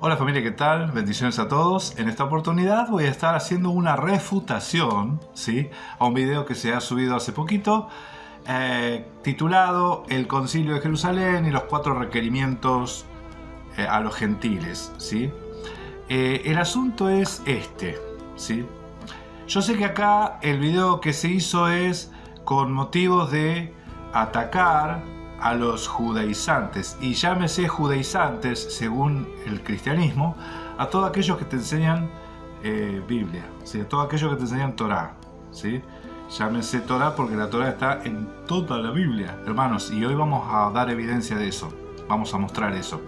Hola familia, ¿qué tal? Bendiciones a todos. En esta oportunidad voy a estar haciendo una refutación, ¿sí?, a un video que se ha subido hace poquito, titulado El Concilio de Jerusalén y los 4 requerimientos a los gentiles, ¿sí? El asunto es este, ¿sí? Yo sé que acá el video que se hizo es con motivos de atacar a los judaizantes, y llámese judaizantes según el cristianismo a todos aquellos que te enseñan Biblia, ¿sí? A todos aquellos que te enseñan Torá, ¿sí? Llámese Torá porque la Torá está en toda la Biblia, hermanos, y hoy vamos a dar evidencia de eso, vamos a mostrar eso.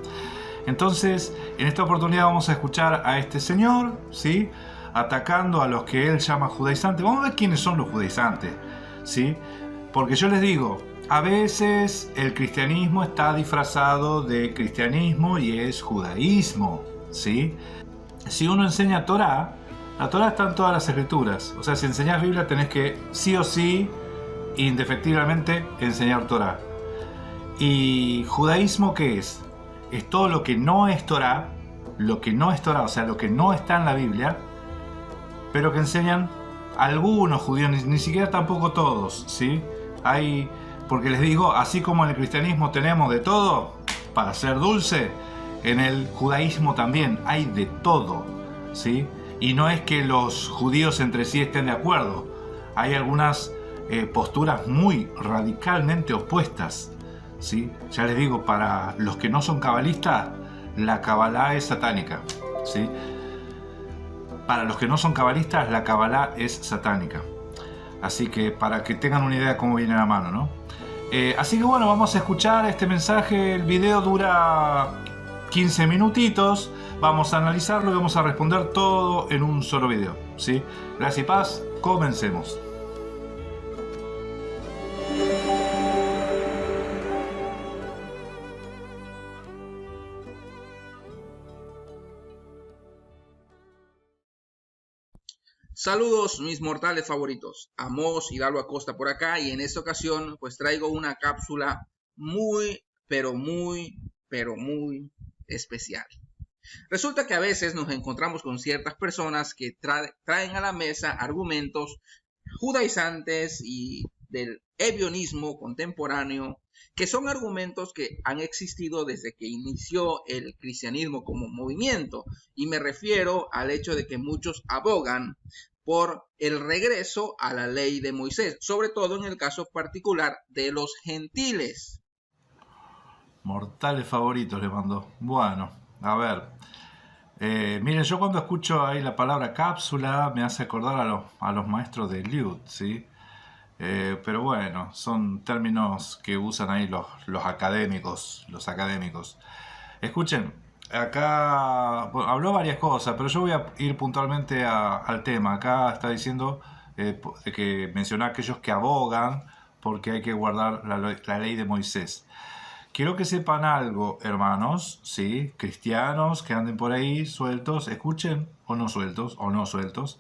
Entonces, en esta oportunidad vamos a escuchar a este señor, ¿sí?, atacando a los que él llama judaizantes. Vamos a ver quiénes son los judaizantes, ¿sí? Porque yo les digo, a veces el cristianismo está disfrazado de cristianismo y es judaísmo, ¿sí? Si uno enseña Torá, la Torá está en todas las escrituras. O sea, si enseñas Biblia tenés que sí o sí, indefectiblemente, enseñar Torá. ¿Y judaísmo qué es? Es todo lo que no es Torá, o sea, lo que no está en la Biblia, pero que enseñan algunos judíos, ni siquiera tampoco todos, ¿sí? Porque les digo, así como en el cristianismo tenemos de todo para ser dulce, en el judaísmo también hay de todo, ¿sí? Y no es que los judíos entre sí estén de acuerdo, hay algunas posturas muy radicalmente opuestas, ¿sí? Ya les digo, para los que no son cabalistas, la cabalá es satánica, ¿sí? Para los que no son cabalistas, la cabalá es satánica. Así que para que tengan una idea de cómo viene la mano, ¿no? Así que bueno, vamos a escuchar este mensaje. El video dura 15 minutitos. Vamos a analizarlo y vamos a responder todo en un solo video, ¿sí? Gracias y paz, comencemos. Saludos mis mortales favoritos, Amos Hidalgo Acosta por acá, y en esta ocasión pues traigo una cápsula muy especial. Resulta que a veces nos encontramos con ciertas personas que traen a la mesa argumentos judaizantes y del ebionismo contemporáneo, que son argumentos que han existido desde que inició el cristianismo como movimiento, y me refiero al hecho de que muchos abogan por el regreso a la ley de Moisés, sobre todo en el caso particular de los gentiles. Mortales favoritos le mandó. Bueno, a ver. Miren, yo cuando escucho ahí la palabra cápsula me hace acordar a los maestros de Liud, ¿sí? Pero bueno, son términos que usan ahí los académicos. Escuchen, acá bueno, habló varias cosas, pero yo voy a ir puntualmente al tema. Acá está diciendo que menciona a aquellos que abogan porque hay que guardar la ley de Moisés. Quiero que sepan algo, hermanos, ¿sí? Cristianos que anden por ahí sueltos, escuchen, o no sueltos.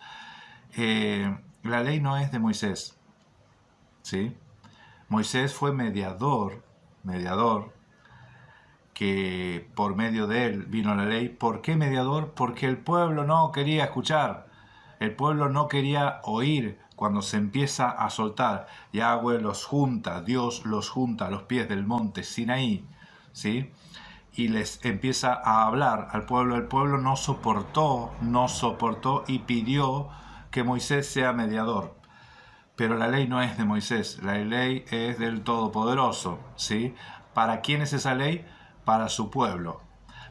La ley no es de Moisés, ¿sí? Moisés fue mediador, que por medio de él vino la ley. ¿Por qué mediador? Porque el pueblo no quería escuchar, el pueblo no quería oír. Cuando se empieza a soltar, Yahweh los junta, Dios los junta a los pies del monte Sinaí, ¿sí? Y les empieza a hablar al pueblo. El pueblo no soportó y pidió que Moisés sea mediador. Pero la ley no es de Moisés, la ley es del Todopoderoso, ¿sí? ¿Para quién es esa ley? Para su pueblo,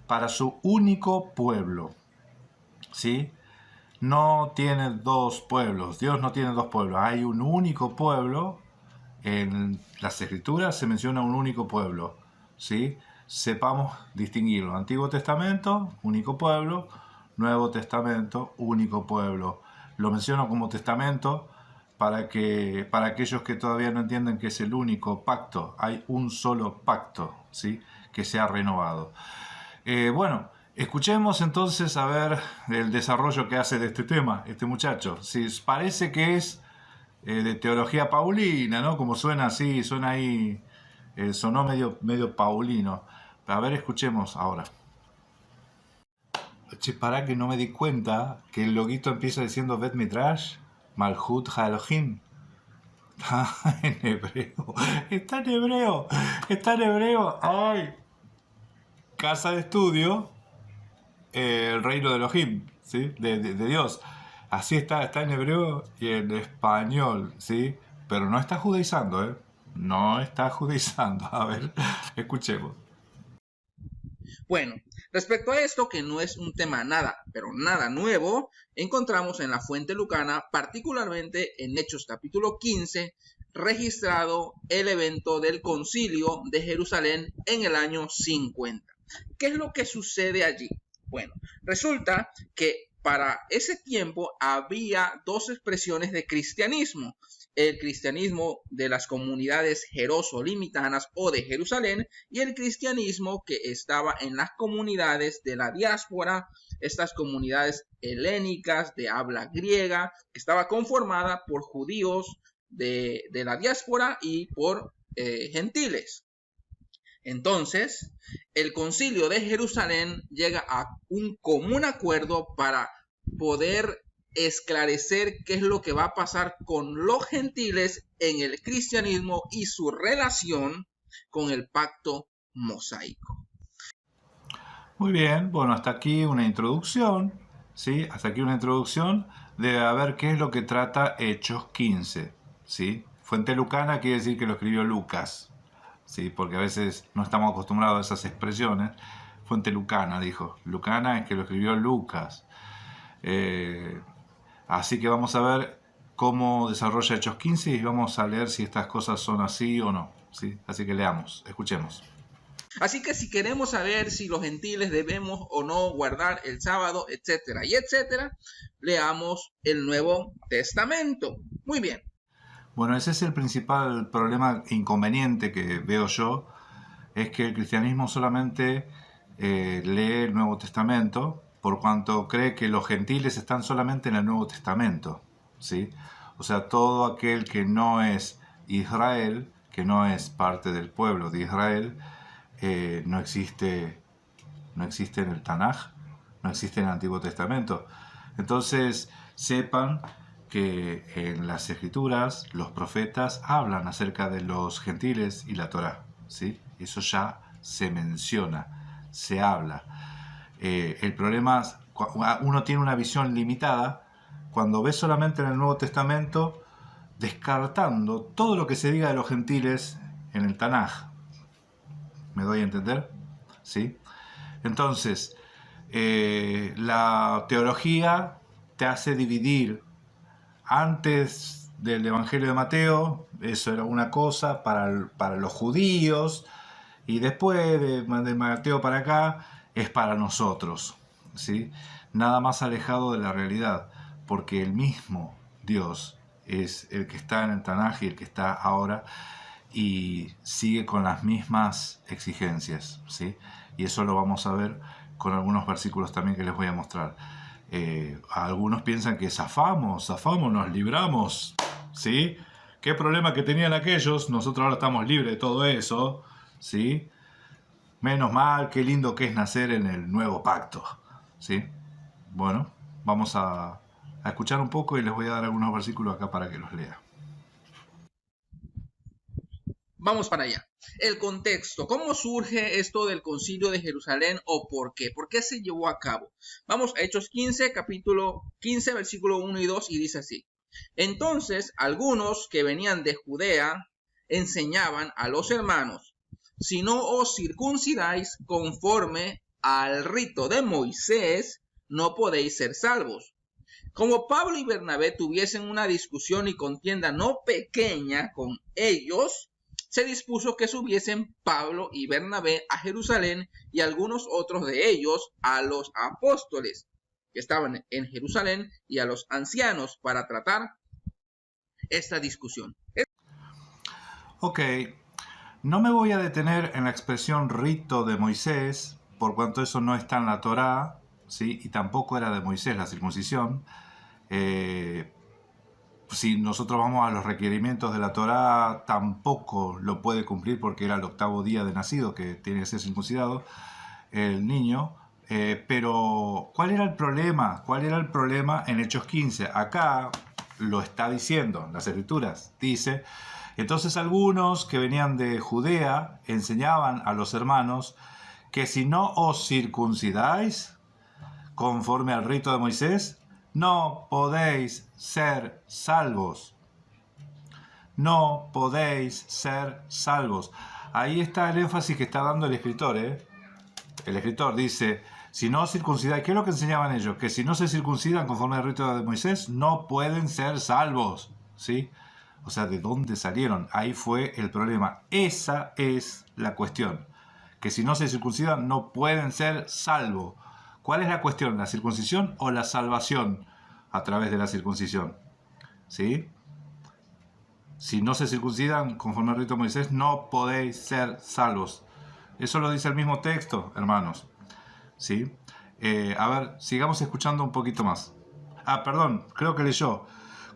para su único pueblo, ¿sí? No tiene dos pueblos, Dios no tiene dos pueblos, hay un único pueblo. En las escrituras se menciona un único pueblo, ¿sí? Sepamos distinguirlo. Antiguo Testamento, único pueblo. Nuevo Testamento, único pueblo. Lo menciono como testamento para aquellos que todavía no entienden que es el único pacto. Hay un solo pacto, ¿sí?, que se ha renovado. Bueno, escuchemos entonces a ver el desarrollo que hace de este tema este muchacho. Sí, parece que es de teología paulina, ¿no? Como suena así, suena ahí, sonó medio paulino. A ver, escuchemos ahora. Che, pará que no me di cuenta que el loguito empieza diciendo Bet Midrash, Malhut HaElohim. Está en hebreo. Está en hebreo. Está en hebreo. ¡Ay! Casa de estudio, el reino de Elohim, ¿sí? De Dios. Así está en hebreo y en español, ¿sí? Pero no está judaizando, ¿eh? No está judaizando. A ver, escuchemos. Bueno, respecto a esto, que no es un tema nada, pero nada nuevo, encontramos en la fuente lucana, particularmente en Hechos capítulo 15, registrado el evento del concilio de Jerusalén en el año 50. ¿Qué es lo que sucede allí? Bueno, resulta que para ese tiempo había dos expresiones de cristianismo. El cristianismo de las comunidades jerosolimitanas o de Jerusalén y el cristianismo que estaba en las comunidades de la diáspora, estas comunidades helénicas de habla griega, que estaba conformada por judíos de la diáspora y por gentiles. Entonces, el concilio de Jerusalén llega a un común acuerdo para poder esclarecer qué es lo que va a pasar con los gentiles en el cristianismo y su relación con el pacto mosaico. Muy bien, bueno, hasta aquí una introducción, ¿sí? Hasta aquí una introducción de a ver qué es lo que trata Hechos 15, ¿sí? Fuente lucana quiere decir que lo escribió Lucas, ¿sí? Porque a veces no estamos acostumbrados a esas expresiones. Fuente lucana, dijo. Lucana es que lo escribió Lucas. Así que vamos a ver cómo desarrolla Hechos 15 y vamos a leer si estas cosas son así o no, ¿sí? Así que leamos, escuchemos. Así que si queremos saber si los gentiles debemos o no guardar el sábado, etcétera, y etcétera, leamos el Nuevo Testamento. Muy bien. Bueno, ese es el principal problema e inconveniente que veo yo, es que el cristianismo solamente lee el Nuevo Testamento, por cuanto cree que los gentiles están solamente en el Nuevo Testamento, ¿sí? O sea, todo aquel que no es Israel, que no es parte del pueblo de Israel, no existe en el Tanaj, no existe en el Antiguo Testamento. Entonces, sepan que en las Escrituras los profetas hablan acerca de los gentiles y la Torá, ¿sí? Eso ya se menciona, se habla. El problema es, uno tiene una visión limitada cuando ve solamente en el Nuevo Testamento, descartando todo lo que se diga de los gentiles en el Tanaj. ¿Me doy a entender? ¿Sí? Entonces, la teología te hace dividir. Antes del Evangelio de Mateo, eso era una cosa para los judíos, y después de Mateo para acá, es para nosotros, ¿sí? Nada más alejado de la realidad, porque el mismo Dios es el que está en el Tanaj y el que está ahora, y sigue con las mismas exigencias, ¿sí? Y eso lo vamos a ver con algunos versículos también que les voy a mostrar. Algunos piensan que zafamos, nos libramos, ¿sí? ¿Qué problema que tenían aquellos? Nosotros ahora estamos libres de todo eso, ¿sí? Menos mal, qué lindo que es nacer en el nuevo pacto, ¿sí? Bueno, vamos a escuchar un poco y les voy a dar algunos versículos acá para que los lea. Vamos para allá. El contexto. ¿Cómo surge esto del concilio de Jerusalén o por qué? ¿Por qué se llevó a cabo? Vamos a Hechos 15, capítulo 15, versículo 1 y 2 y dice así. Entonces, algunos que venían de Judea enseñaban a los hermanos, si no os circuncidáis conforme al rito de Moisés, no podéis ser salvos. Como Pablo y Bernabé tuviesen una discusión y contienda no pequeña con ellos, se dispuso que subiesen Pablo y Bernabé a Jerusalén y algunos otros de ellos a los apóstoles que estaban en Jerusalén y a los ancianos para tratar esta discusión. Ok, no me voy a detener en la expresión rito de Moisés, por cuanto eso no está en la Torá, ¿sí? Y tampoco era de Moisés la circuncisión. Si nosotros vamos a los requerimientos de la Torá, tampoco lo puede cumplir porque era el 8º día de nacido que tiene que ser circuncidado el niño, Pero, ¿cuál era el problema? ¿Cuál era el problema en Hechos 15? Acá lo está diciendo, las Escrituras. Dice, entonces algunos que venían de Judea enseñaban a los hermanos que si no os circuncidáis conforme al rito de Moisés, no podéis ser salvos. No podéis ser salvos. Ahí está el énfasis que está dando el escritor. El escritor dice, si no circuncidáis, ¿qué es lo que enseñaban ellos? Que si no se circuncidan conforme al rito de Moisés, no pueden ser salvos. ¿Sí? O sea, ¿de dónde salieron? Ahí fue el problema. Esa es la cuestión. Que si no se circuncidan, no pueden ser salvos. ¿Cuál es la cuestión? ¿La circuncisión o la salvación a través de la circuncisión? ¿Sí? Si no se circuncidan conforme al rito de Moisés, no podéis ser salvos. Eso lo dice el mismo texto, hermanos. ¿Sí? A ver, sigamos escuchando un poquito más. Perdón, creo que leyó.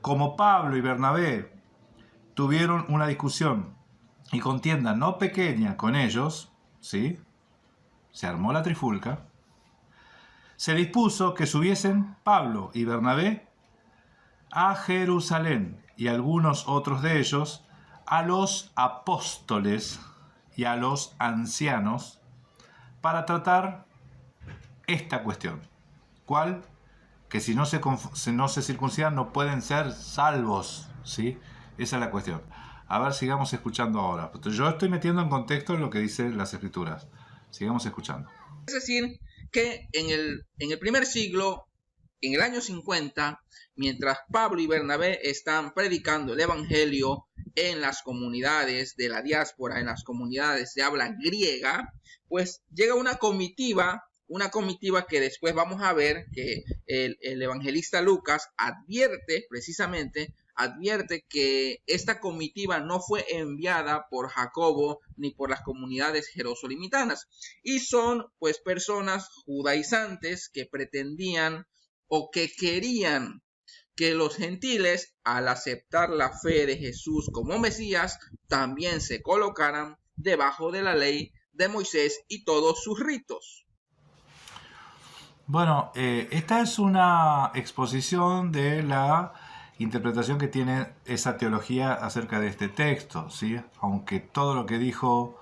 Como Pablo y Bernabé tuvieron una discusión y contienda no pequeña con ellos, ¿sí? Se armó la trifulca. Se dispuso que subiesen Pablo y Bernabé a Jerusalén y algunos otros de ellos a los apóstoles y a los ancianos para tratar esta cuestión. ¿Cuál? Que si no se circuncidan no pueden ser salvos, ¿sí? Esa es la cuestión. A ver, sigamos escuchando ahora. Yo estoy metiendo en contexto lo que dicen las Escrituras. Sigamos escuchando. Es decir, que en el primer siglo, en el año 50, mientras Pablo y Bernabé están predicando el evangelio en las comunidades de la diáspora, en las comunidades de habla griega, pues llega una comitiva que después vamos a ver que el evangelista Lucas advierte que esta comitiva no fue enviada por Jacobo ni por las comunidades jerosolimitanas, y son pues personas judaizantes que pretendían o que querían que los gentiles, al aceptar la fe de Jesús como Mesías, también se colocaran debajo de la ley de Moisés y todos sus ritos. Bueno, esta es una exposición de la interpretación que tiene esa teología acerca de este texto, ¿sí? Aunque todo lo que dijo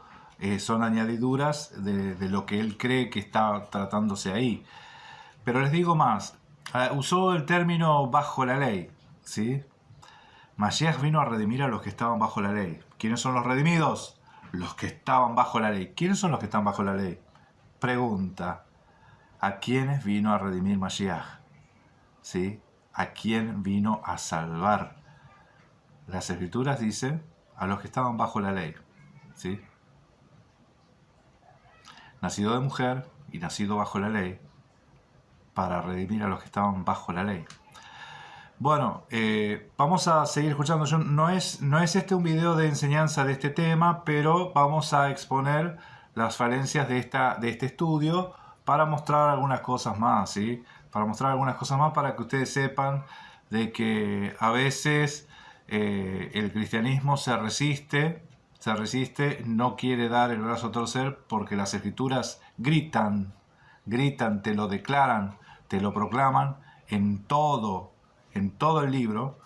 son añadiduras de lo que él cree que está tratándose ahí. Pero les digo más, usó el término bajo la ley, ¿sí? Mashiach vino a redimir a los que estaban bajo la ley. ¿Quiénes son los redimidos? Los que estaban bajo la ley. ¿Quiénes son los que están bajo la ley? Pregunta. ¿A quiénes vino a redimir Mashiach? ¿Sí? ¿A quién vino a salvar? Las Escrituras dicen a los que estaban bajo la ley, ¿sí? Nacido de mujer y nacido bajo la ley, para redimir a los que estaban bajo la ley. Bueno, vamos a seguir escuchando. No es este un video de enseñanza de este tema, pero vamos a exponer las falencias de este estudio para mostrar algunas cosas más, ¿sí? Para mostrar algunas cosas más para que ustedes sepan de que a veces el cristianismo se resiste, no quiere dar el brazo a torcer porque las Escrituras gritan, te lo declaran, te lo proclaman en todo el libro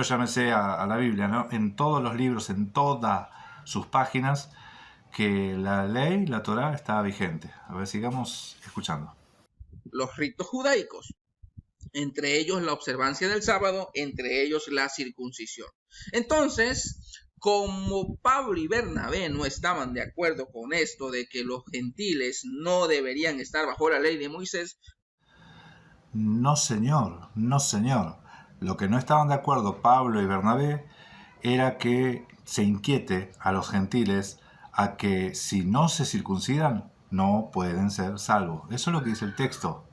llámese a la Biblia, ¿no? En todos los libros, en todas sus páginas, que la ley, la Torá, está vigente. A ver, sigamos escuchando. Los ritos judaicos, entre ellos la observancia del sábado, entre ellos la circuncisión. Entonces, como Pablo y Bernabé no estaban de acuerdo con esto de que los gentiles no deberían estar bajo la ley de Moisés. No, señor, no, señor. Lo que no estaban de acuerdo Pablo y Bernabé era que se inquiete a los gentiles a que si no se circuncidan no pueden ser salvos. Eso es lo que dice el texto,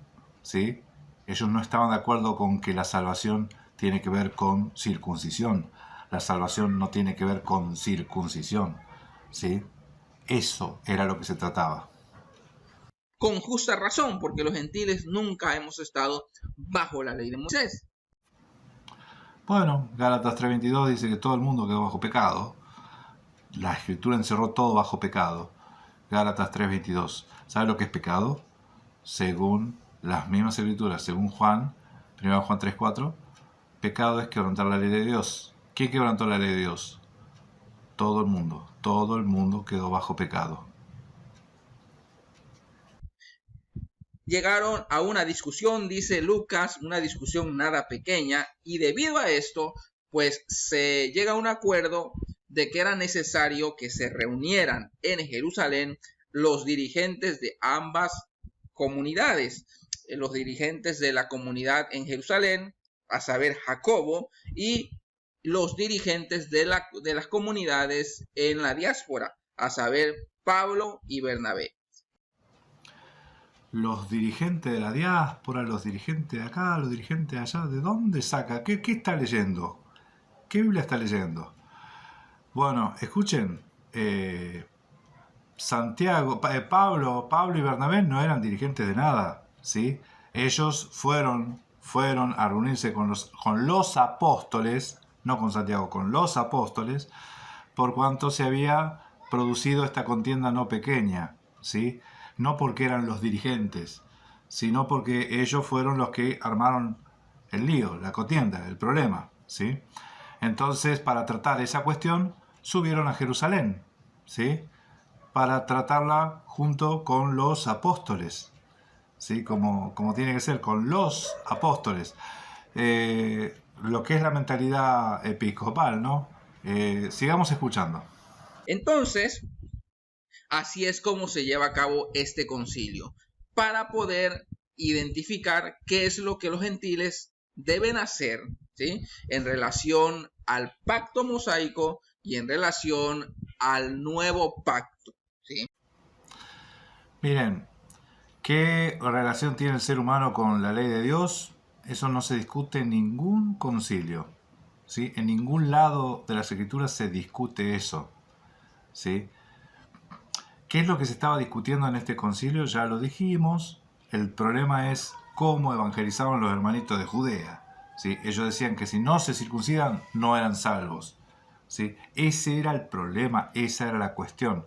¿sí? Ellos no estaban de acuerdo con que la salvación tiene que ver con circuncisión. La salvación no tiene que ver con circuncisión, ¿sí? Eso era lo que se trataba. Con justa razón, porque los gentiles nunca hemos estado bajo la ley de Moisés. Bueno, Gálatas 3:22 dice que todo el mundo quedó bajo pecado. La Escritura encerró todo bajo pecado. Gálatas 3:22. ¿Sabe lo que es pecado? según las mismas escrituras, según Juan, 1 Juan 3:4, pecado es quebrantar la ley de Dios. ¿Quién quebrantó la ley de Dios? Todo el mundo quedó bajo pecado. Llegaron a una discusión, dice Lucas, una discusión nada pequeña, y debido a esto, pues se llega a un acuerdo de que era necesario que se reunieran en Jerusalén los dirigentes de ambas comunidades, los dirigentes de la comunidad en Jerusalén, a saber, Jacobo, y los dirigentes de las comunidades en la diáspora, a saber, Pablo y Bernabé. Los dirigentes de la diáspora, los dirigentes de acá, los dirigentes de allá, ¿de dónde saca? ¿Qué está leyendo? ¿Qué Biblia está leyendo? Bueno, escuchen, Pablo y Bernabé no eran dirigentes de nada, ¿sí? Ellos fueron a reunirse con los apóstoles, no con Santiago, con los apóstoles, por cuanto se había producido esta contienda no pequeña, ¿sí? No porque eran los dirigentes, sino porque ellos fueron los que armaron el lío, la contienda, el problema, ¿sí? Entonces, para tratar esa cuestión, subieron a Jerusalén, ¿sí? Para tratarla junto con los apóstoles, ¿sí? Como tiene que ser, con los apóstoles. Lo que es la mentalidad episcopal, ¿no? Sigamos escuchando. Entonces, así es como se lleva a cabo este concilio, para poder identificar qué es lo que los gentiles deben hacer, ¿sí? En relación al pacto mosaico y en relación al nuevo pacto, ¿sí? Miren, ¿qué relación tiene el ser humano con la ley de Dios? Eso no se discute en ningún concilio, ¿sí? En ningún lado de las escrituras se discute eso, ¿sí? ¿Qué es lo que se estaba discutiendo en este concilio? Ya lo dijimos. El problema es cómo evangelizaban los hermanitos de Judea, ¿sí? Ellos decían que si no se circuncidan no eran salvos, ¿sí? Ese era el problema, esa era la cuestión.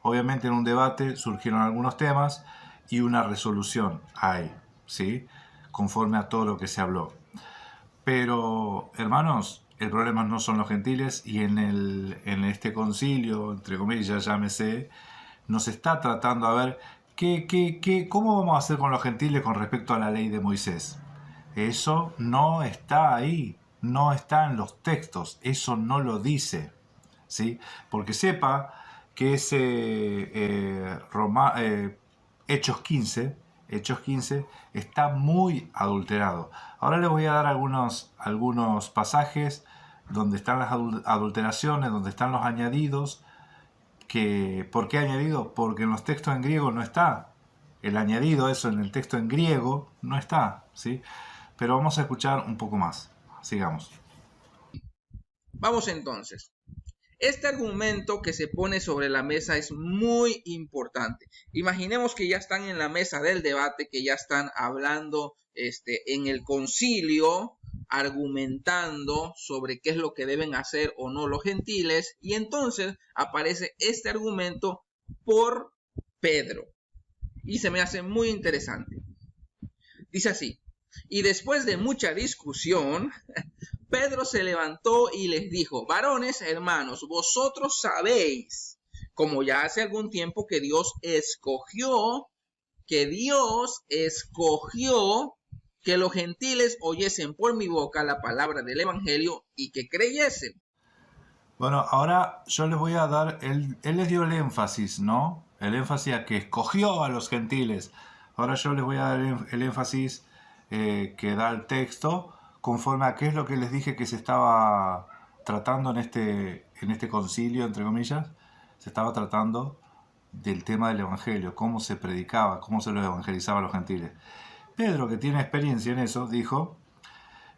Obviamente en un debate surgieron algunos temas y una resolución hay, ¿sí? Conforme a todo lo que se habló. Pero, hermanos, el problema no son los gentiles, y en este concilio, entre comillas, llámese, nos está tratando a ver cómo vamos a hacer con los gentiles con respecto a la ley de Moisés. Eso no está ahí, no está en los textos, eso no lo dice, ¿sí? Porque sepa que ese Hechos 15 está muy adulterado. Ahora les voy a dar algunos pasajes donde están las adulteraciones, donde están los añadidos. ¿Por qué añadido? Porque en los textos en griego no está. El añadido, eso en el texto en griego, no está, ¿sí? Pero vamos a escuchar un poco más. Sigamos. Vamos entonces. Este argumento que se pone sobre la mesa es muy importante. Imaginemos que ya están en la mesa del debate, que ya están hablando en el concilio, argumentando sobre qué es lo que deben hacer o no los gentiles, y entonces aparece este argumento por Pedro. Y se me hace muy interesante. Dice así: y después de mucha discusión, Pedro se levantó y les dijo: varones, hermanos, vosotros sabéis, como ya hace algún tiempo, que Dios escogió que los gentiles oyesen por mi boca la palabra del evangelio y que creyesen. Bueno, ahora yo les voy a dar, él les dio el énfasis, ¿no? El énfasis a que escogió a los gentiles. Ahora yo les voy a dar el énfasis que da el texto, conforme a qué es lo que les dije que se estaba tratando en este concilio, entre comillas. Se estaba tratando del tema del evangelio, cómo se predicaba, cómo se los evangelizaba a los gentiles. Pedro, que tiene experiencia en eso, dijo,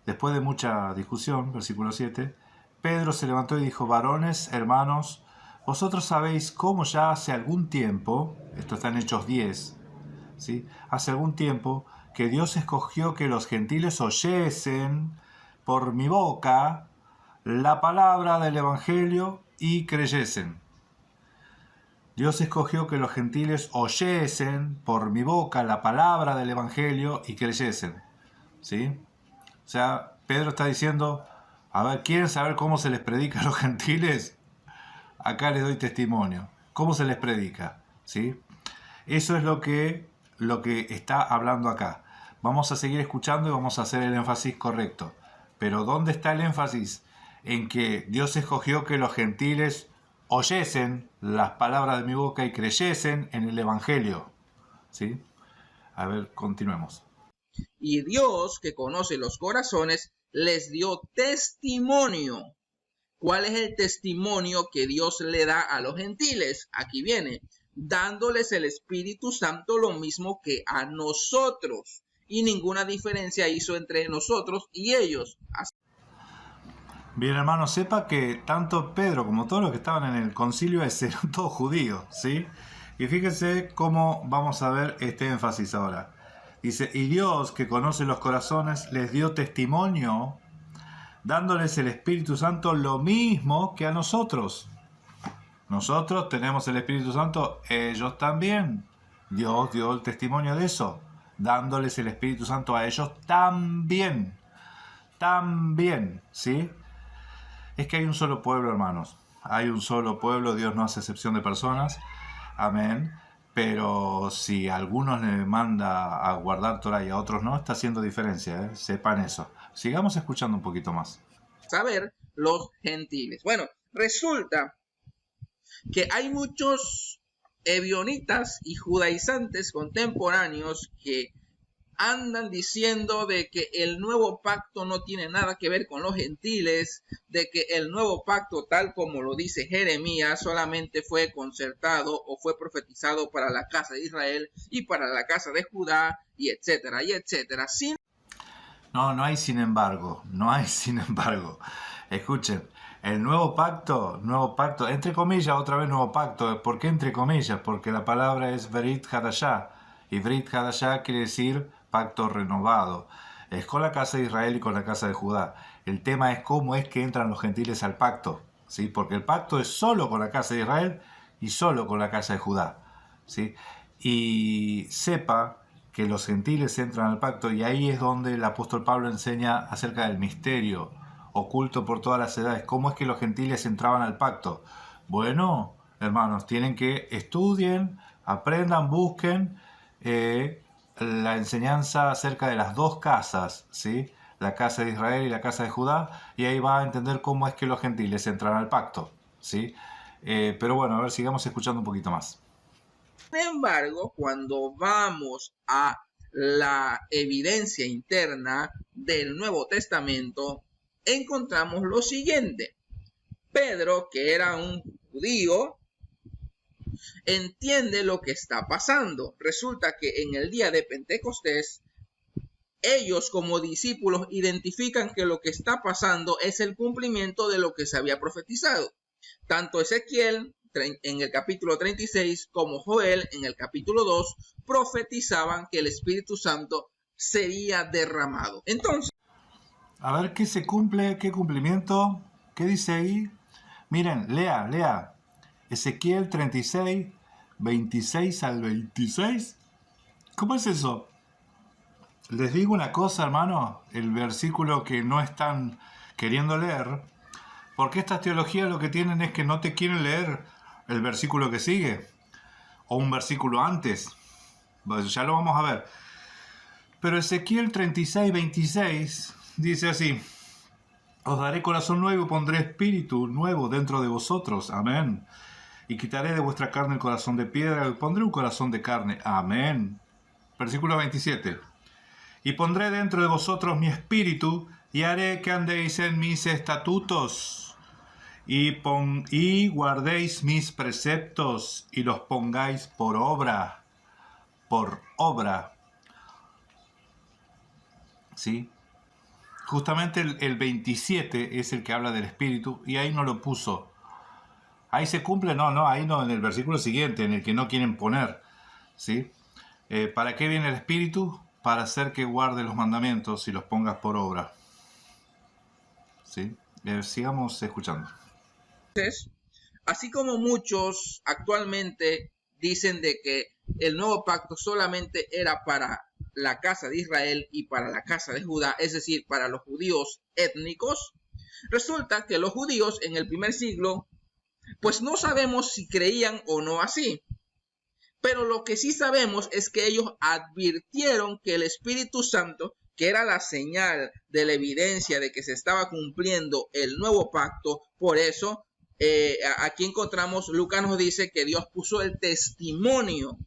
después de mucha discusión, versículo 7, Pedro se levantó y dijo: varones, hermanos, vosotros sabéis cómo ya hace algún tiempo, esto está en Hechos 10, ¿sí? Hace algún tiempo que Dios escogió que los gentiles oyesen por mi boca la palabra del evangelio y creyesen. Dios escogió que los gentiles oyesen por mi boca la palabra del Evangelio y creyesen. ¿Sí? O sea, Pedro está diciendo, a ver, ¿quieren saber cómo se les predica a los gentiles? Acá les doy testimonio. ¿Cómo se les predica? ¿Sí? Eso es lo que está hablando acá. Vamos a seguir escuchando y vamos a hacer el énfasis correcto. Pero ¿dónde está el énfasis? En que Dios escogió que los gentiles oyesen las palabras de mi boca y creyesen en el Evangelio. ¿Sí? A ver, continuemos. Y Dios, que conoce los corazones, les dio testimonio. ¿Cuál es el testimonio que Dios le da a los gentiles? Aquí viene, dándoles el Espíritu Santo lo mismo que a nosotros. Y ninguna diferencia hizo entre nosotros y ellos. Bien, hermano, sepa que tanto Pedro como todos los que estaban en el concilio ese eran todos judíos, ¿sí? Y fíjense cómo vamos a ver este énfasis ahora. Dice, y Dios, que conoce los corazones, les dio testimonio, dándoles el Espíritu Santo lo mismo que a nosotros. Nosotros tenemos el Espíritu Santo, ellos también. Dios dio el testimonio de eso, dándoles el Espíritu Santo a ellos también. También, ¿sí? Es que hay un solo pueblo, hermanos. Hay un solo pueblo, Dios no hace excepción de personas. Amén. Pero si a algunos le manda a guardar Torah y a otros no, está haciendo diferencia, ¿eh? Sepan eso. Sigamos escuchando un poquito más. Saber los gentiles. Bueno, resulta que hay muchos ebionitas y judaizantes contemporáneos que andan diciendo de que el nuevo pacto no tiene nada que ver con los gentiles, de que el nuevo pacto, tal como lo dice Jeremías, solamente fue concertado o fue profetizado para la casa de Israel y para la casa de Judá, y etcétera, y etcétera. No hay sin embargo, no hay sin embargo. Escuchen, el nuevo pacto, entre comillas, otra vez nuevo pacto. ¿Por qué entre comillas? Porque la palabra es Brit Hadashah, y Brit Hadashah quiere decir pacto renovado. Es con la casa de Israel y con la casa de Judá. El tema es cómo es que entran los gentiles al pacto, ¿sí? Porque el pacto es solo con la casa de Israel y solo con la casa de Judá, ¿sí? Y sepa que los gentiles entran al pacto, y ahí es donde el apóstol Pablo enseña acerca del misterio oculto por todas las edades. ¿Cómo es que los gentiles entraban al pacto? Bueno, hermanos, tienen que estudien, aprendan, busquen la enseñanza acerca de las dos casas, ¿sí? La casa de Israel y la casa de Judá, y ahí va a entender cómo es que los gentiles entran al pacto, ¿sí? Pero bueno, a ver, sigamos escuchando un poquito más. Sin embargo, cuando vamos a la evidencia interna del Nuevo Testamento, encontramos lo siguiente. Pedro, que era un judío, entiende lo que está pasando. Resulta que en el día de Pentecostés, ellos como discípulos identifican que lo que está pasando es el cumplimiento de lo que se había profetizado. Tanto Ezequiel en el capítulo 36 como Joel en el capítulo 2 profetizaban que el Espíritu Santo sería derramado. Entonces, a ver qué se cumple, qué cumplimiento, qué dice ahí. Miren, lea. Ezequiel 36, 26 al 26. ¿Cómo es eso? Les digo una cosa, hermano, el versículo que no están queriendo leer, porque estas teologías lo que tienen es que no te quieren leer el versículo que sigue, o un versículo antes. Pues ya lo vamos a ver. Pero Ezequiel 36, 26 dice así: os daré corazón nuevo y pondré espíritu nuevo dentro de vosotros. Amén. Y quitaré de vuestra carne el corazón de piedra y pondré un corazón de carne. Amén. Versículo 27. Y pondré dentro de vosotros mi espíritu y haré que andéis en mis estatutos y guardéis mis preceptos y los pongáis por obra. Por obra. ¿Sí? Justamente el 27 es el que habla del espíritu y ahí no lo puso. Ahí se cumple, ahí no, en el versículo siguiente, en el que no quieren poner, ¿sí? ¿Para qué viene el espíritu? Para hacer que guarde los mandamientos y los pongas por obra, ¿sí? Sigamos escuchando. Así como muchos actualmente dicen de que el nuevo pacto solamente era para la casa de Israel y para la casa de Judá, es decir, para los judíos étnicos, resulta que los judíos en el primer siglo, pues no sabemos si creían o no así. Pero lo que sí sabemos es que ellos advirtieron que el Espíritu Santo, que era la señal de la evidencia de que se estaba cumpliendo el nuevo pacto, por eso aquí encontramos, Lucas nos dice que Dios puso el testimonio,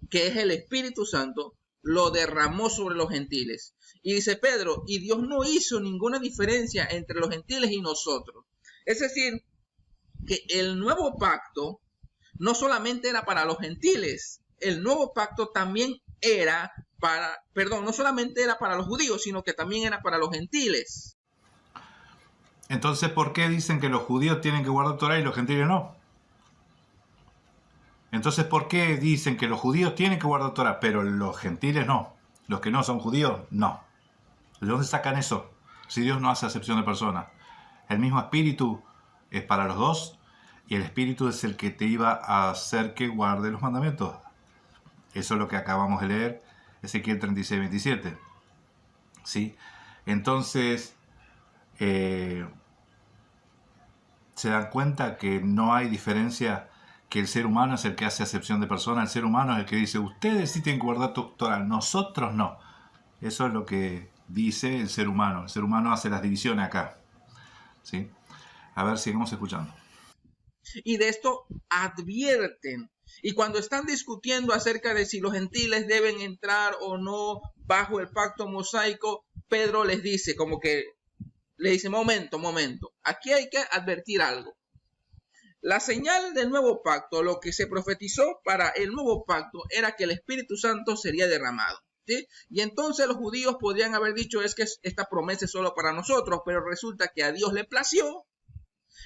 que es el Espíritu Santo, lo derramó sobre los gentiles. Y dice Pedro, y Dios no hizo ninguna diferencia entre los gentiles y nosotros. Es decir, que el nuevo pacto no solamente era para los gentiles, el nuevo pacto también era no solamente era para los judíos, sino que también era para los gentiles. Entonces, ¿por qué dicen que los judíos tienen que guardar Torah y los gentiles no? Entonces, ¿por qué dicen que los judíos tienen que guardar Torah, pero los gentiles no? Los que no son judíos, no. ¿De dónde sacan eso? Si Dios no hace acepción de personas. El mismo espíritu es para los dos, y el espíritu es el que te iba a hacer que guarde los mandamientos. Eso es lo que acabamos de leer, Ezequiel 36, 27. ¿Sí? Entonces, se dan cuenta que no hay diferencia, que el ser humano es el que hace acepción de personas, el ser humano es el que dice, ustedes sí tienen que guardar Torah, nosotros no. Eso es lo que dice el ser humano hace las divisiones acá. ¿Sí? A ver, sigamos escuchando. Y de esto advierten. Y cuando están discutiendo acerca de si los gentiles deben entrar o no bajo el pacto mosaico, Pedro les dice, momento, aquí hay que advertir algo. La señal del nuevo pacto, lo que se profetizó para el nuevo pacto, era que el Espíritu Santo sería derramado. ¿Sí? Y entonces los judíos podrían haber dicho, es que esta promesa es solo para nosotros, pero resulta que a Dios le plació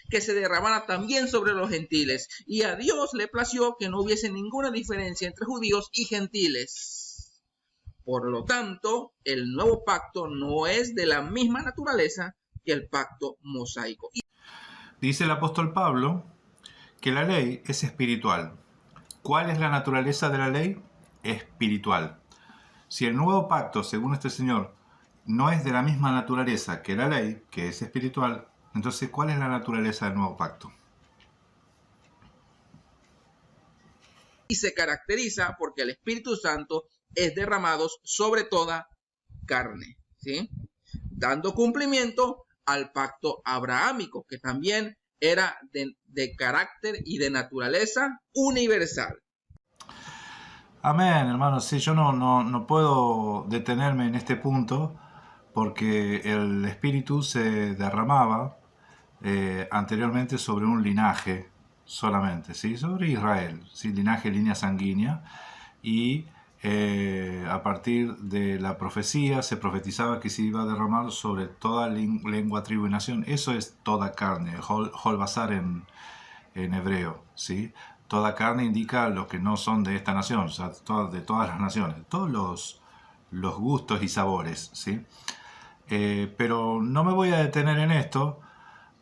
que se derramara también sobre los gentiles. Y a Dios le plació que no hubiese ninguna diferencia entre judíos y gentiles. Por lo tanto, el nuevo pacto no es de la misma naturaleza que el pacto mosaico. Dice el apóstol Pablo que la ley es espiritual. ¿Cuál es la naturaleza de la ley? Espiritual. Si el nuevo pacto, según este señor, no es de la misma naturaleza que la ley, que es espiritual, entonces, ¿cuál es la naturaleza del nuevo pacto? Y se caracteriza porque el Espíritu Santo es derramado sobre toda carne, ¿sí? Dando cumplimiento al pacto abrahámico, que también era de carácter y de naturaleza universal. Amén, hermano. Sí, yo no puedo detenerme en este punto porque el Espíritu se derramaba anteriormente sobre un linaje solamente, ¿sí? Sobre Israel, ¿sí? Linaje, línea sanguínea, y a partir de la profecía se profetizaba que se iba a derramar sobre toda lengua, tribu y nación. Eso es toda carne, Hol Basar en hebreo, ¿sí? Toda carne indica los que no son de esta nación, o sea, de todas las naciones, todos los gustos y sabores, ¿sí? Pero no me voy a detener en esto.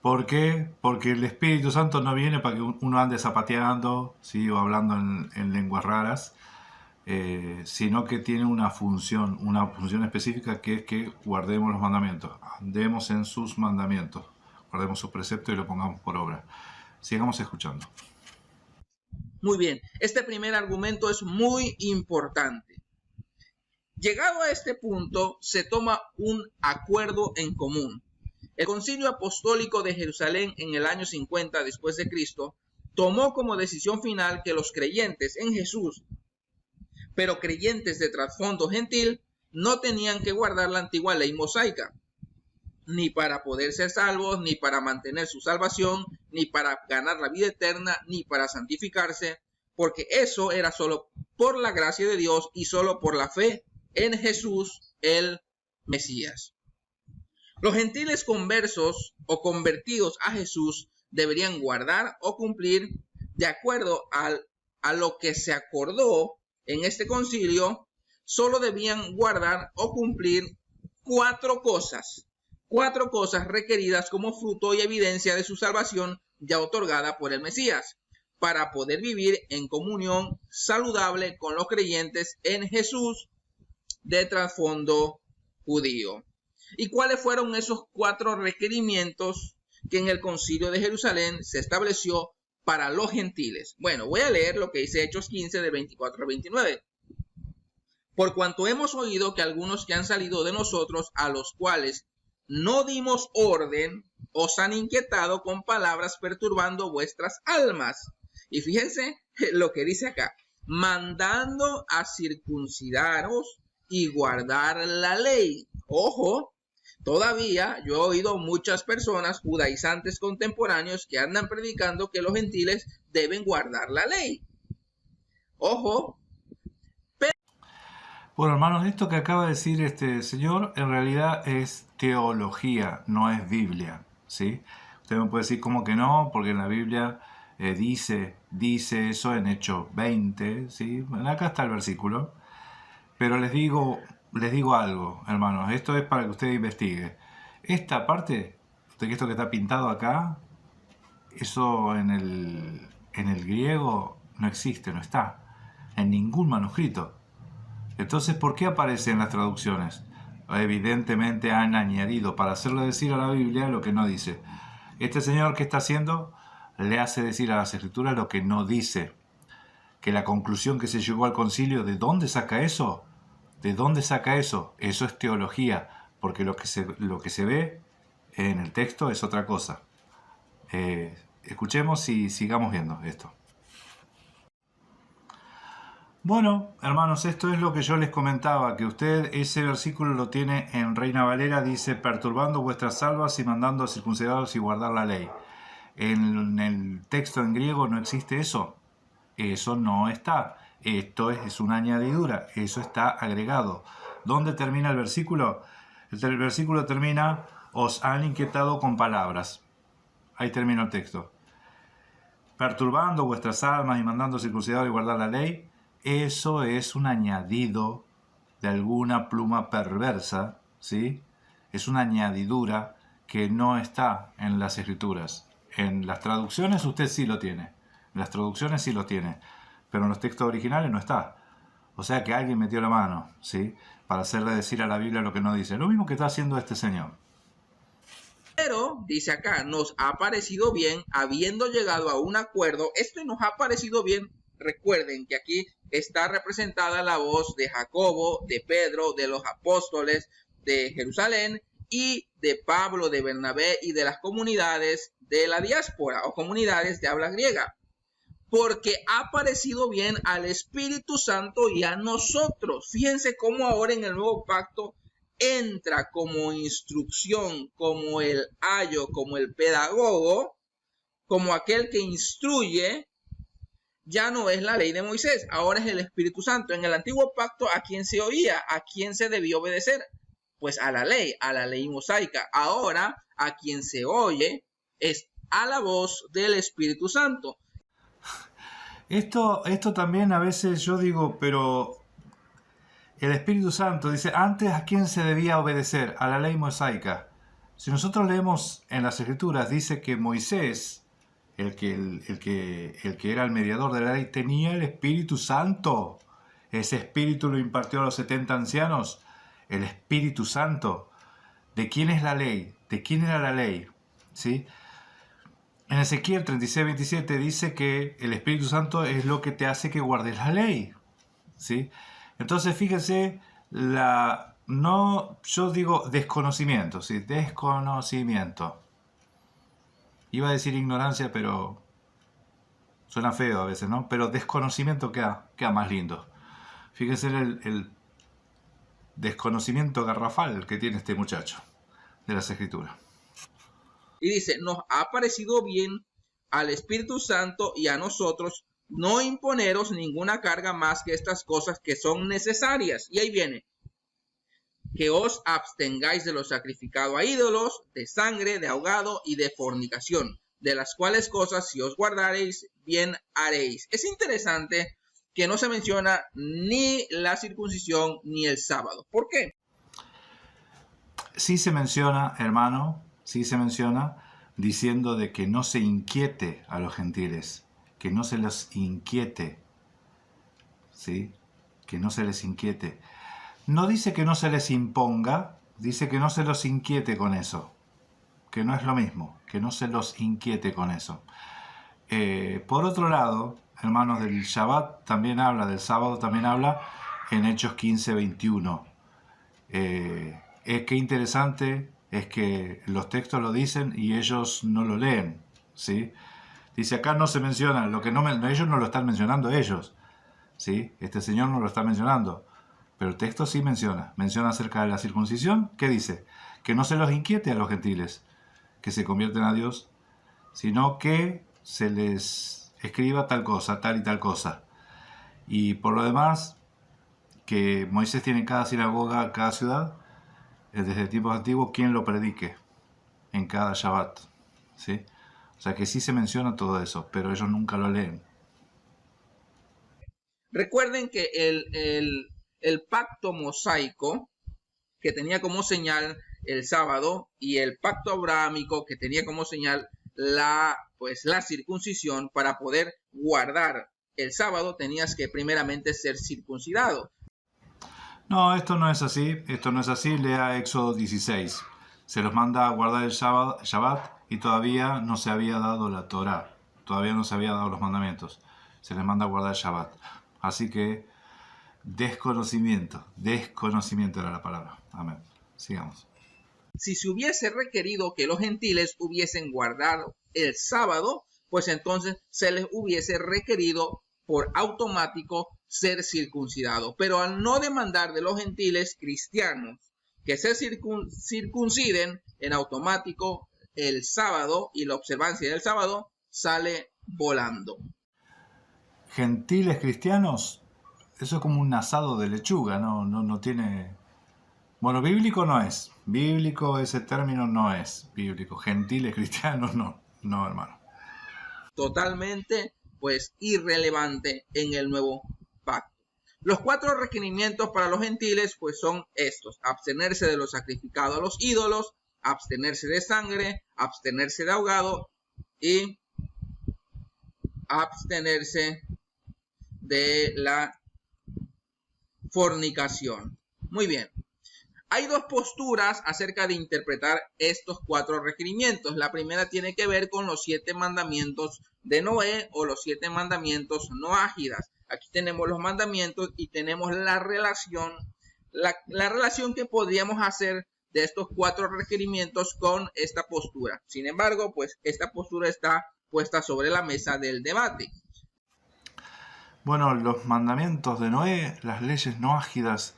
¿Por qué? Porque el Espíritu Santo no viene para que uno ande zapateando, ¿sí? O hablando en lenguas raras, sino que tiene una función específica, que es que guardemos los mandamientos, andemos en sus mandamientos, guardemos sus preceptos y lo pongamos por obra. Sigamos escuchando. Muy bien, este primer argumento es muy importante. Llegado a este punto, se toma un acuerdo en común. El Concilio Apostólico de Jerusalén en el año 50 después de Cristo tomó como decisión final que los creyentes en Jesús, pero creyentes de trasfondo gentil, no tenían que guardar la antigua ley mosaica, ni para poder ser salvos, ni para mantener su salvación, ni para ganar la vida eterna, ni para santificarse, porque eso era solo por la gracia de Dios y solo por la fe en Jesús, el Mesías. Los gentiles conversos o convertidos a Jesús deberían guardar o cumplir, de acuerdo a lo que se acordó en este concilio, solo debían guardar o cumplir cuatro cosas requeridas como fruto y evidencia de su salvación ya otorgada por el Mesías, para poder vivir en comunión saludable con los creyentes en Jesús de trasfondo judío. ¿Y cuáles fueron esos 4 requerimientos que en el Concilio de Jerusalén se estableció para los gentiles? Bueno, voy a leer lo que dice Hechos 15 de 24 al 29. Por cuanto hemos oído que algunos que han salido de nosotros, a los cuales no dimos orden, os han inquietado con palabras perturbando vuestras almas. Y fíjense lo que dice acá, mandando a circuncidaros y guardar la ley. Ojo, todavía yo he oído muchas personas judaizantes contemporáneos que andan predicando que los gentiles deben guardar la ley. Ojo. Bueno, hermanos, esto que acaba de decir este señor en realidad es teología, no es Biblia, ¿sí? Usted me puede decir como que no, porque en la Biblia dice eso en Hechos 20, ¿sí? Bueno, acá está el versículo. Pero les digo algo, hermanos, esto es para que usted investigue. Esta parte, esto que está pintado acá, eso en el griego no existe, no está, en ningún manuscrito. Entonces, ¿por qué aparece en las traducciones? Evidentemente han añadido para hacerle decir a la Biblia lo que no dice. Este señor, ¿qué está haciendo? Le hace decir a las Escrituras lo que no dice. Que la conclusión que se llegó al concilio, ¿de dónde saca eso? ¿De dónde saca eso? Eso es teología, porque lo que se ve en el texto es otra cosa. Escuchemos y sigamos viendo esto. Bueno, hermanos, esto es lo que yo les comentaba, que usted ese versículo lo tiene en Reina Valera, dice, perturbando vuestras almas y mandando a circuncidaros y guardar la ley. En el texto en griego no existe eso. Eso no está. Esto es una añadidura. Eso está agregado. ¿Dónde termina el versículo? El versículo termina, os han inquietado con palabras. Ahí termina el texto. Perturbando vuestras almas y mandando circuncidar y guardar la ley. Eso es un añadido de alguna pluma perversa, ¿sí? Es una añadidura que no está en las Escrituras. En las traducciones usted sí lo tiene. En las traducciones sí lo tiene. Pero en los textos originales no está. O sea que alguien metió la mano, ¿sí? Para hacerle decir a la Biblia lo que no dice. Lo mismo que está haciendo este señor. Pero, dice acá, nos ha parecido bien, habiendo llegado a un acuerdo, esto nos ha parecido bien. Recuerden que aquí está representada la voz de Jacobo, de Pedro, de los apóstoles de Jerusalén y de Pablo, de Bernabé y de las comunidades de la diáspora o comunidades de habla griega. Porque ha parecido bien al Espíritu Santo y a nosotros. Fíjense cómo ahora en el nuevo pacto entra como instrucción, como el ayo, como el pedagogo, como aquel que instruye. Ya no es la ley de Moisés, ahora es el Espíritu Santo. En el antiguo pacto, ¿a quién se oía? ¿A quién se debió obedecer? Pues a la ley mosaica. Ahora, a quien se oye es a la voz del Espíritu Santo. Esto también a veces yo digo, pero el Espíritu Santo dice, antes ¿a quién se debía obedecer? A la ley mosaica. Si nosotros leemos en las Escrituras, dice que Moisés, el que era el mediador de la ley, tenía el Espíritu Santo. Ese Espíritu lo impartió a los 70 ancianos. El Espíritu Santo. ¿De quién es la ley? ¿De quién era la ley? ¿Sí? En Ezequiel 36:27 dice que el Espíritu Santo es lo que te hace que guardes la ley. ¿Sí? Entonces, fíjese, yo digo desconocimiento, ¿sí? Desconocimiento. Iba a decir ignorancia, pero suena feo a veces, ¿no? Pero desconocimiento queda más lindo. Fíjense el desconocimiento garrafal que tiene este muchacho de las Escrituras. Y dice, nos ha parecido bien al Espíritu Santo y a nosotros no imponeros ninguna carga más que estas cosas que son necesarias. Y ahí viene. Que os abstengáis de lo sacrificado a ídolos, de sangre, de ahogado y de fornicación, de las cuales cosas si os guardaréis, bien haréis. Es interesante que no se menciona ni la circuncisión ni el sábado. ¿Por qué? Sí se menciona, hermano, sí se menciona. diciendo de que no se inquiete a los gentiles, que no se los inquiete, ¿sí? Que no se les inquiete. No dice que no se les imponga, dice que no se los inquiete con eso, que no es lo mismo, que no se los inquiete con eso. Por otro lado, hermanos, del Shabbat también habla, del sábado también habla en Hechos 15:21. Qué interesante es que los textos lo dicen y ellos no lo leen, ¿sí? Dice acá no se menciona, ellos no lo están mencionando ellos, ¿sí? Este señor no lo está mencionando, pero el texto sí menciona acerca de la circuncisión. ¿Qué dice? Que no se los inquiete a los gentiles que se convierten a Dios, sino que se les escriba tal cosa, tal y tal cosa. Y por lo demás, que Moisés tiene en cada sinagoga, cada ciudad, desde tiempos antiguos, quien lo predique en cada Shabbat, ¿sí? O sea que sí se menciona todo eso, pero ellos nunca lo leen. Recuerden que el pacto mosaico, que tenía como señal el sábado, y el pacto abrahámico, que tenía como señal la circuncisión, para poder guardar el sábado tenías que primeramente ser circuncidado. No, esto no es así, lea Éxodo 16. Se los manda a guardar el Shabbat y todavía no se había dado la Torá, todavía no se había dado los mandamientos. Se les manda a guardar el Shabbat. Así que desconocimiento era la palabra. Amén. Sigamos. Si se hubiese requerido que los gentiles hubiesen guardado el sábado, pues entonces se les hubiese requerido por automático ser circuncidado. Pero al no demandar de los gentiles cristianos que se circunciden, en automático el sábado y la observancia del sábado sale volando. Gentiles cristianos, eso es como un asado de lechuga, no tiene... Bueno, bíblico no es. Bíblico, ese término no es bíblico. Gentiles cristianos no, hermano. Totalmente, irrelevante en el nuevo pacto. Los 4 requerimientos para los gentiles, son estos: abstenerse de lo sacrificado a los ídolos, abstenerse de sangre, abstenerse de ahogado y abstenerse de la fornicación. Muy bien. Hay 2 posturas acerca de interpretar estos 4 requerimientos. La primera tiene que ver con los 7 mandamientos de Noé, o los 7 mandamientos noágidas. Aquí tenemos los mandamientos y tenemos la relación que podríamos hacer de estos 4 requerimientos con esta postura. Sin embargo, esta postura está puesta sobre la mesa del debate. Bueno, los mandamientos de Noé, las leyes noágidas,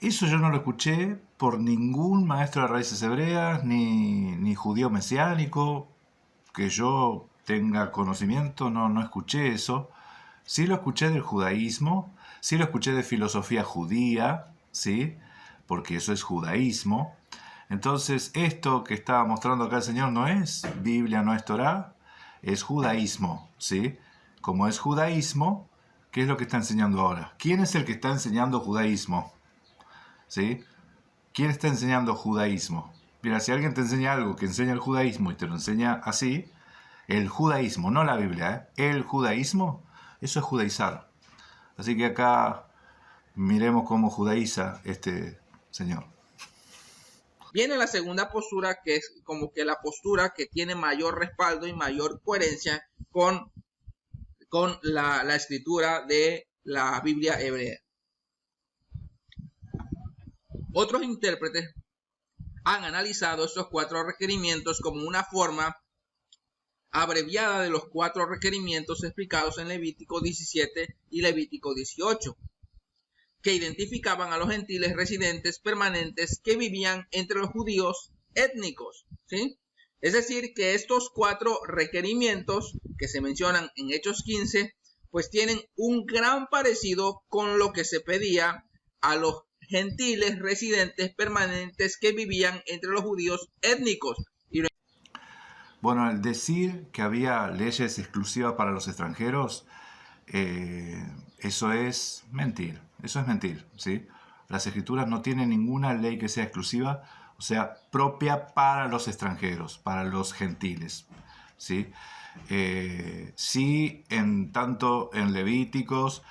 eso yo no lo escuché por ningún maestro de raíces hebreas, ni judío mesiánico, que yo tenga conocimiento, no escuché eso. Sí lo escuché del judaísmo, sí lo escuché de filosofía judía, ¿sí? Porque eso es judaísmo. Entonces, esto que estaba mostrando acá el Señor no es Biblia, no es Torá, es judaísmo, ¿sí? Como es judaísmo, ¿qué es lo que está enseñando ahora? ¿Quién es el que está enseñando judaísmo? ¿Sí? ¿Quién está enseñando judaísmo? Mira, si alguien te enseña algo que enseña el judaísmo y te lo enseña así, el judaísmo, no la Biblia, el judaísmo, eso es judaizar. Así que acá miremos cómo judaiza este señor. Viene la segunda postura, que es como que la postura que tiene mayor respaldo y mayor coherencia con la escritura de la Biblia hebrea. Otros intérpretes han analizado estos 4 requerimientos como una forma abreviada de los 4 requerimientos explicados en Levítico 17 y Levítico 18, que identificaban a los gentiles residentes permanentes que vivían entre los judíos étnicos, ¿sí? Es decir, que estos 4 requerimientos que se mencionan en Hechos 15, tienen un gran parecido con lo que se pedía a los gentiles residentes permanentes que vivían entre los judíos étnicos. Bueno, al decir que había leyes exclusivas para los extranjeros, eso es mentir, ¿sí? Las escrituras no tienen ninguna ley que sea exclusiva o sea, propia para los extranjeros, para los gentiles, ¿sí? Sí, tanto en Levíticos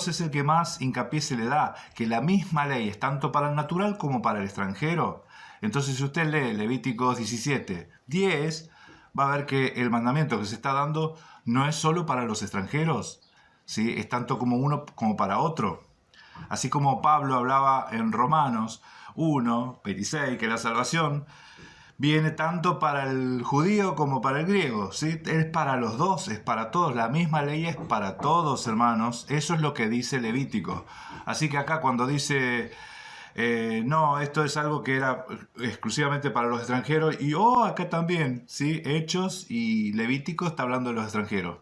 es el que más hincapié se le da, que la misma ley es tanto para el natural como para el extranjero. Entonces, si usted lee Levíticos 17:10, va a ver que el mandamiento que se está dando no es solo para los extranjeros, ¿sí? Es tanto como uno como para otro. Así como Pablo hablaba en Romanos 1:26, que la salvación viene tanto para el judío como para el griego, ¿sí? Es para los dos, es para todos. La misma ley es para todos, hermanos. Eso es lo que dice Levítico. Así que acá cuando dice, no, esto es algo que era exclusivamente para los extranjeros, y acá también, ¿sí? Hechos y Levítico está hablando de los extranjeros.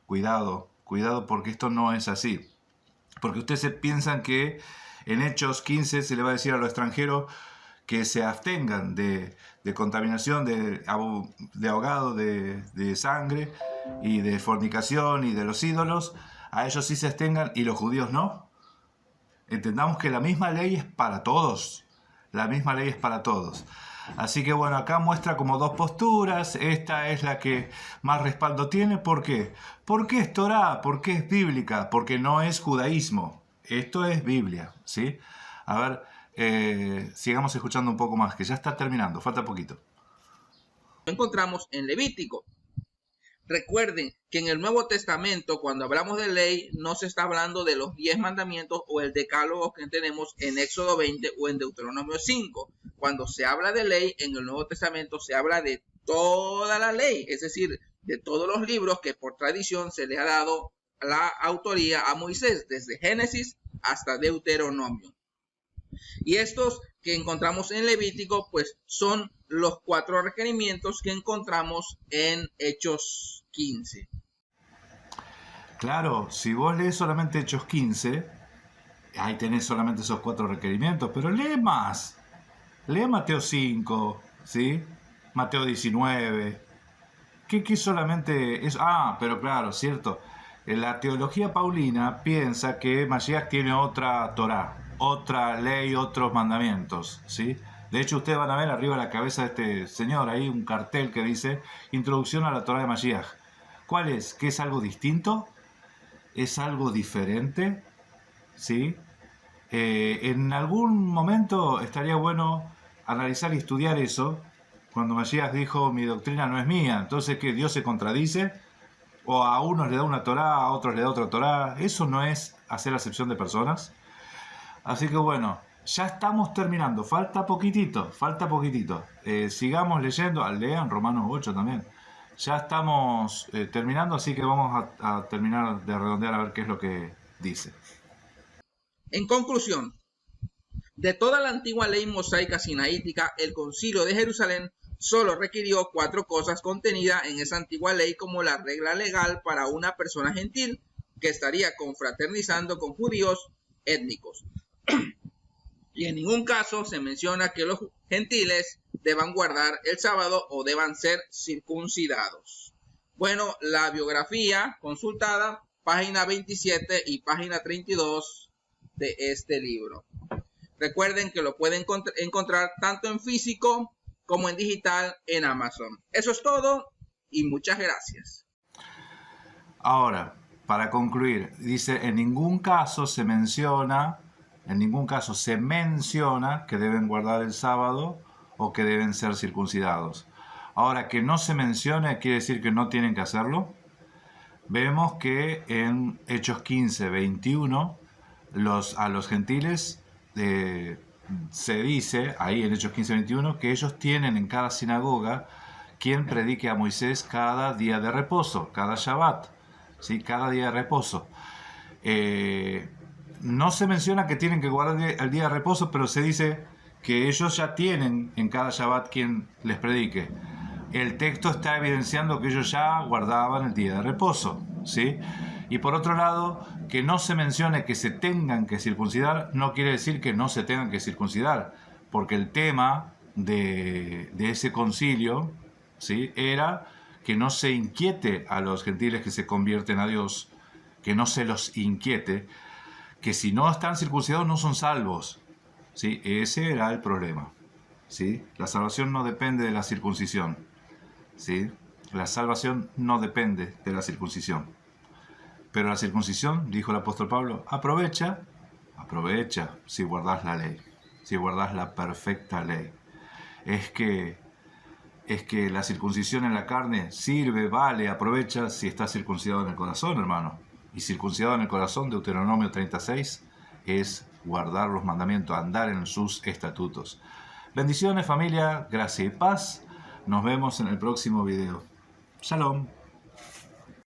Cuidado, cuidado, porque esto no es así. Porque ustedes piensan que en Hechos 15 se le va a decir a los extranjeros que se abstengan de contaminación, de ahogado de sangre y de fornicación y de los ídolos. A ellos sí se abstengan y los judíos no. Entendamos que la misma ley es para todos. La misma ley es para todos. Así que bueno, acá muestra como dos posturas. Esta es la que más respaldo tiene. ¿Por qué? Porque es Torá, porque es bíblica, porque no es judaísmo. Esto es Biblia, ¿sí? A ver, sigamos escuchando un poco más, que ya está terminando, falta poquito. Encontramos en Levítico. Recuerden que en el Nuevo Testamento, cuando hablamos de ley, no se está hablando de los 10 mandamientos o el decálogo que tenemos en Éxodo 20 o en Deuteronomio 5. Cuando se habla de ley en el Nuevo Testamento, se habla de toda la ley, es decir, de todos los libros que por tradición se le ha dado la autoría a Moisés, desde Génesis hasta Deuteronomio. Y estos que encontramos en Levítico, pues son los 4 requerimientos que encontramos en Hechos 15. Claro, si vos lees solamente Hechos 15, ahí tenés solamente esos 4 requerimientos, pero lee más. Lee Mateo 5, ¿sí? Mateo 19. ¿Qué solamente es? Pero claro, cierto. La teología paulina piensa que Mashiach tiene otra Torá, otra ley, otros mandamientos, ¿sí? De hecho, ustedes van a ver arriba de la cabeza de este señor, ahí un cartel que dice Introducción a la Torá de Mashiach. ¿Cuál es? ¿Que es algo distinto? ¿Es algo diferente? ¿Sí? En algún momento estaría bueno analizar y estudiar eso, cuando Mashiach dijo, mi doctrina no es mía. Entonces, ¿qué? ¿Dios se contradice? ¿O a unos le da una Torá, a otros le da otra Torá? Eso no es hacer acepción de personas. Así que bueno, ya estamos terminando, falta poquitito. Sigamos leyendo, lean Romanos 8 también. Ya estamos terminando, así que vamos a terminar de redondear a ver qué es lo que dice. En conclusión, de toda la antigua ley mosaica sinaítica, el Concilio de Jerusalén solo requirió 4 cosas contenidas en esa antigua ley como la regla legal para una persona gentil que estaría confraternizando con judíos étnicos. Y en ningún caso se menciona que los gentiles deban guardar el sábado o deban ser circuncidados. Bueno, la biografía consultada, página 27 y página 32 de este libro. Recuerden que lo pueden encontrar tanto en físico como en digital en Amazon. Eso es todo y muchas gracias. Ahora, para concluir, dice, en ningún caso se menciona que deben guardar el sábado o que deben ser circuncidados. Ahora, que no se mencione quiere decir que no tienen que hacerlo. Vemos que en Hechos 15:21 a los gentiles se dice, ahí en Hechos 15:21, que ellos tienen en cada sinagoga quien predique a Moisés cada día de reposo, cada Shabbat, ¿sí? Cada día de reposo. No se menciona que tienen que guardar el día de reposo, pero se dice que ellos ya tienen en cada Shabbat quien les predique. El texto está evidenciando que ellos ya guardaban el día de reposo, ¿sí? Y por otro lado, que no se mencione que se tengan que circuncidar no quiere decir que no se tengan que circuncidar, porque el tema de ese concilio, ¿sí?, era que no se inquiete a los gentiles que se convierten a Dios, que no se los inquiete, que si no están circuncidados no son salvos, ¿sí? Ese era el problema. ¿sí? La salvación no depende de la circuncisión, ¿sí? La salvación no depende de la circuncisión. Pero la circuncisión, dijo el apóstol Pablo, aprovecha si guardás la ley, si guardás la perfecta ley. Es que la circuncisión en la carne sirve, vale, aprovecha si está circuncidado en el corazón, hermano. Y circuncidado en el corazón, Deuteronomio 36, es guardar los mandamientos, andar en sus estatutos. Bendiciones, familia, gracia y paz. Nos vemos en el próximo video. Shalom.